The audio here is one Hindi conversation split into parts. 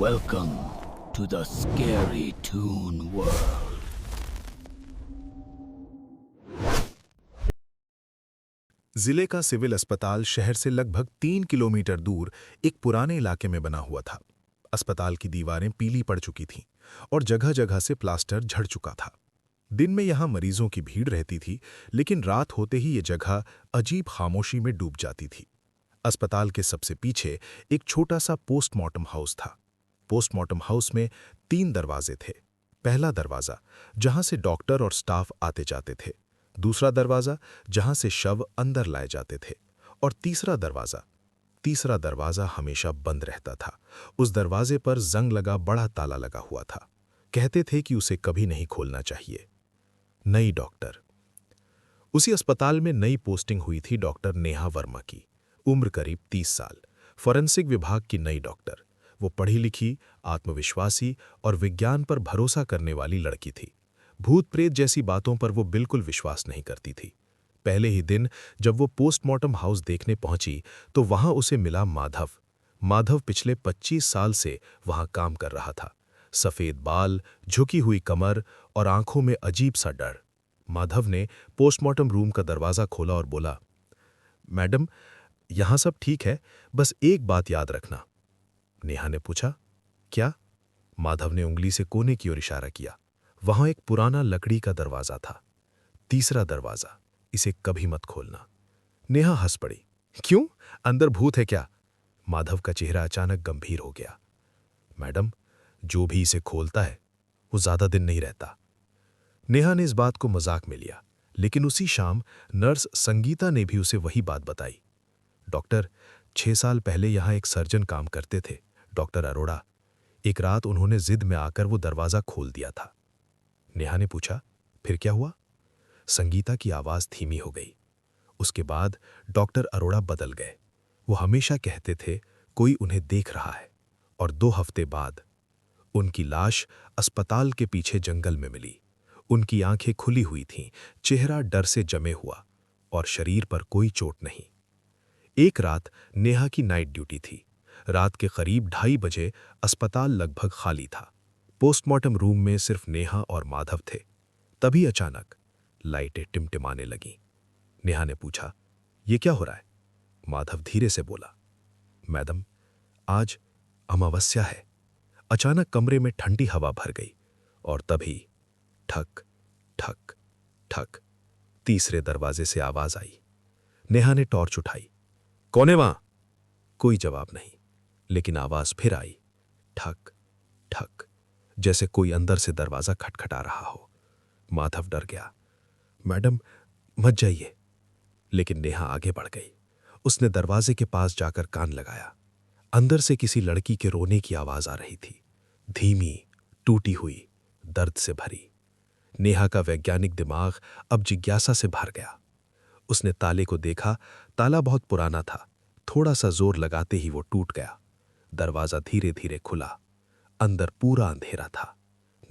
Welcome to the Scary Toon World. जिले का सिविल अस्पताल शहर से लगभग 3 किलोमीटर दूर एक पुराने इलाके में बना हुआ था। अस्पताल की दीवारें पीली पड़ चुकी थीं और जगह-जगह से प्लास्टर झड़ चुका था। दिन में यहाँ मरीजों की भीड़ रहती थी, लेकिन रात होते ही ये जगह अजीब खामोशी में डूब जाती थी। अस्पताल के सबसे पीछे एक छोटा सा पोस्टमार्टम हाउस था। पोस्टमार्टम हाउस में 3 दरवाजे थे। पहला दरवाजा, जहां से डॉक्टर और स्टाफ आते जाते थे। दूसरा दरवाजा, जहां से शव अंदर लाए जाते थे। और तीसरा दरवाजा हमेशा बंद रहता था। उस दरवाजे पर जंग लगा बड़ा ताला लगा हुआ था। कहते थे कि उसे कभी नहीं खोलना चाहिए। नई डॉक्टर। उसी अस्पताल में नई पोस्टिंग हुई थी डॉक्टर नेहा वर्मा की। उम्र करीब 30 साल। फॉरेंसिक विभाग की नई डॉक्टर। वो पढ़ी लिखी, आत्मविश्वासी और विज्ञान पर भरोसा करने वाली लड़की थी। भूत प्रेत जैसी बातों पर वो बिल्कुल विश्वास नहीं करती थी। पहले ही दिन जब वो पोस्टमार्टम हाउस देखने पहुंची तो वहां उसे मिला माधव। माधव पिछले 25 साल से वहां काम कर रहा था। सफेद बाल, झुकी हुई कमर और आंखों में अजीब सा डर। माधव ने पोस्टमार्टम रूम का दरवाजा खोला और बोला, मैडम, यहां सब ठीक है, बस एक बात याद रखना। नेहा ने पूछा, क्या? माधव ने उंगली से कोने की ओर इशारा किया। वहां एक पुराना लकड़ी का दरवाजा था। तीसरा दरवाजा, इसे कभी मत खोलना। नेहा हंस पड़ी। क्यों? अंदर भूत है क्या? माधव का चेहरा अचानक गंभीर हो गया। मैडम, जो भी इसे खोलता है वो ज्यादा दिन नहीं रहता। नेहा ने इस बात को मजाक में लिया, लेकिन उसी शाम नर्स संगीता ने भी उसे वही बात बताई। डॉक्टर, 6 साल पहले यहां एक सर्जन काम करते थे, डॉक्टर अरोड़ा। एक रात उन्होंने जिद में आकर वो दरवाजा खोल दिया था। नेहा ने पूछा, फिर क्या हुआ? संगीता की आवाज धीमी हो गई। उसके बाद डॉक्टर अरोड़ा बदल गए। वो हमेशा कहते थे कोई उन्हें देख रहा है। और 2 हफ्ते बाद उनकी लाश अस्पताल के पीछे जंगल में मिली। उनकी आंखें खुली हुई थीं, चेहरा डर से जमे हुआ और शरीर पर कोई चोट नहीं। एक रात नेहा की नाइट ड्यूटी थी। रात के करीब 2:30 बजे अस्पताल लगभग खाली था। पोस्टमार्टम रूम में सिर्फ नेहा और माधव थे। तभी अचानक लाइटें टिमटिमाने लगीं। नेहा ने पूछा, ये क्या हो रहा है? माधव धीरे से बोला, मैडम, आज अमावस्या है। अचानक कमरे में ठंडी हवा भर गई और तभी ठक ठक ठक तीसरे दरवाजे से आवाज आई। नेहा ने टॉर्च उठाई। कौन है वहां? कोई जवाब नहीं, लेकिन आवाज फिर आई, ठक ठक, जैसे कोई अंदर से दरवाजा खटखटा रहा हो। माधव डर गया। मैडम, मत जाइए। लेकिन नेहा आगे बढ़ गई। उसने दरवाजे के पास जाकर कान लगाया। अंदर से किसी लड़की के रोने की आवाज आ रही थी, धीमी, टूटी हुई, दर्द से भरी। नेहा का वैज्ञानिक दिमाग अब जिज्ञासा से भर गया। उसने ताले को देखा। ताला बहुत पुराना था। थोड़ा सा जोर लगाते ही वो टूट गया। दरवाजा धीरे धीरे खुला। अंदर पूरा अंधेरा था।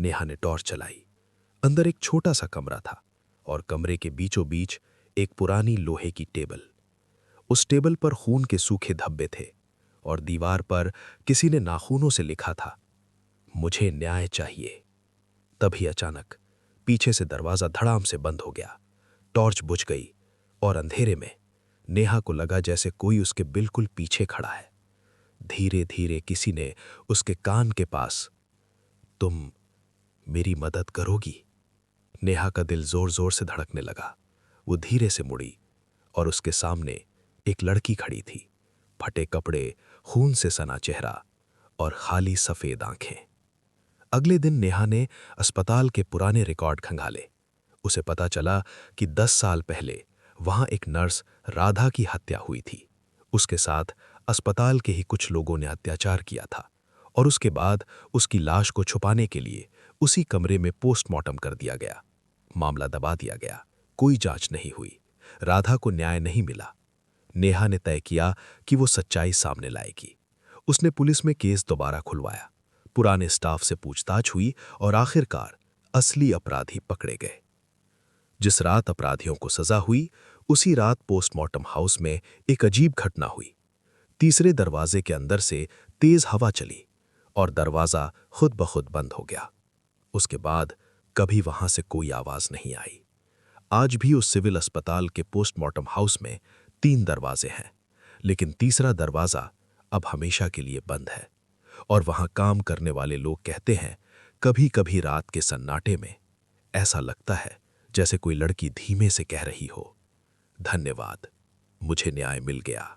नेहा ने टॉर्च चलाई। अंदर एक छोटा सा कमरा था और कमरे के बीचों बीच एक पुरानी लोहे की टेबल। उस टेबल पर खून के सूखे धब्बे थे और दीवार पर किसी ने नाखूनों से लिखा था, मुझे न्याय चाहिए। तभी अचानक पीछे से दरवाजा धड़ाम से बंद हो गया। टॉर्च बुझ गई और अंधेरे में नेहा को लगा जैसे कोई उसके बिल्कुल पीछे खड़ा है। धीरे धीरे किसी ने उसके कान के पास, तुम मेरी मदद करोगी? नेहा का दिल जोर जोर से धड़कने लगा। वो धीरे से मुड़ी और उसके सामने एक लड़की खड़ी थी। फटे कपड़े, खून से सना चेहरा और खाली सफेद आंखें। अगले दिन नेहा ने अस्पताल के पुराने रिकॉर्ड खंगाले। उसे पता चला कि 10 साल पहले वहां एक नर्स राधा की हत्या हुई थी। उसके साथ अस्पताल के ही कुछ लोगों ने अत्याचार किया था और उसके बाद उसकी लाश को छुपाने के लिए उसी कमरे में पोस्टमार्टम कर दिया गया। मामला दबा दिया गया। कोई जांच नहीं हुई। राधा को न्याय नहीं मिला। नेहा ने तय किया कि वो सच्चाई सामने लाएगी। उसने पुलिस में केस दोबारा खुलवाया। पुराने स्टाफ से पूछताछ हुई और आखिरकार असली अपराधी पकड़े गए। जिस रात अपराधियों को सजा हुई, उसी रात पोस्टमार्टम हाउस में एक अजीब घटना हुई। तीसरे दरवाजे के अंदर से तेज हवा चली और दरवाज़ा खुद ब खुद बंद हो गया। उसके बाद कभी वहां से कोई आवाज नहीं आई। आज भी उस सिविल अस्पताल के पोस्टमार्टम हाउस में 3 दरवाजे हैं, लेकिन तीसरा दरवाजा अब हमेशा के लिए बंद है। और वहां काम करने वाले लोग कहते हैं, कभी कभी रात के सन्नाटे में ऐसा लगता है जैसे कोई लड़की धीमे से कह रही हो, धन्यवाद, मुझे न्याय मिल गया।